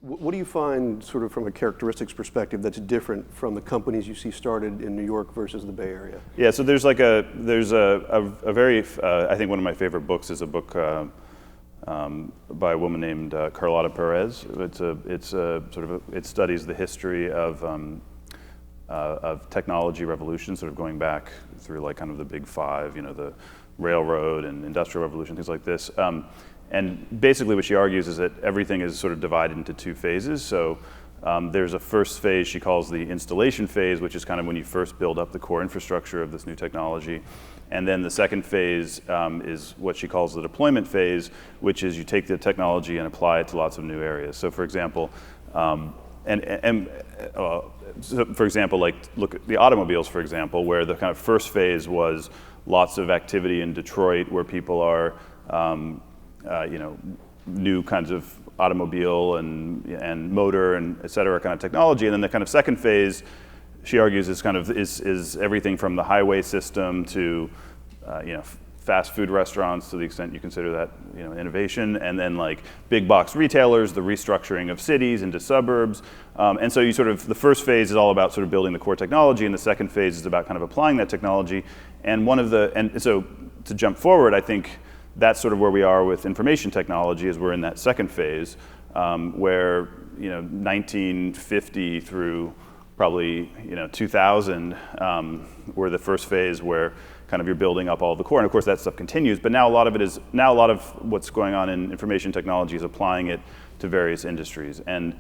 What do you find, sort of from a characteristics perspective, that's different from the companies you see started in New York versus the Bay Area? Yeah, so there's a very I think one of my favorite books is a book by a woman named Carlotta Perez. It studies the history of technology revolution, sort of going back through like kind of the big five, the railroad and industrial revolution, things like this. And basically what she argues is that everything is sort of divided into two phases. So there's a first phase she calls the installation phase, which is kind of when you first build up the core infrastructure of this new technology. And then the second phase is what she calls the deployment phase, which is you take the technology and apply it to lots of new areas. So for example, like look at the automobiles, for example, where the kind of first phase was lots of activity in Detroit where people are new kinds of automobile and motor and et cetera kind of technology. And then the kind of second phase, she argues, is everything from the highway system to fast food restaurants, to the extent you consider that innovation, and then like big box retailers, the restructuring of cities into suburbs. And so the first phase is all about sort of building the core technology, and the second phase is about kind of applying that technology. And so to jump forward, I think that's sort of where we are with information technology, is we're in that second phase, where 1950 through probably 2000 were the first phase where kind of you're building up all the core, and of course that stuff continues. But now a lot of what's going on in information technology is applying it to various industries, and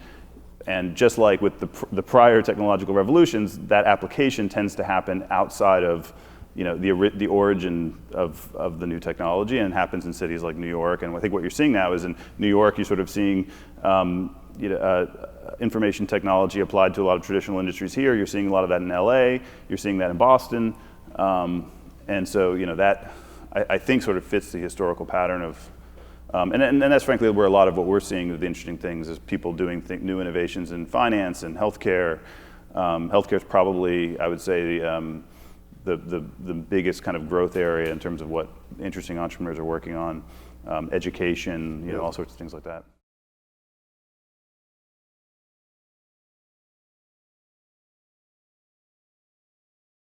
just like with the prior technological revolutions, that application tends to happen outside of the origin of the new technology, and it happens in cities like New York. And I think what you're seeing now is in New York, you're sort of seeing information technology applied to a lot of traditional industries here. You're seeing a lot of that in LA. You're seeing that in Boston. And so that I think sort of fits the historical pattern of, and that's frankly where a lot of what we're seeing, the interesting things, is people doing new innovations in finance and healthcare. Healthcare is probably, I would say, the biggest kind of growth area in terms of what interesting entrepreneurs are working on, education, all sorts of things like that.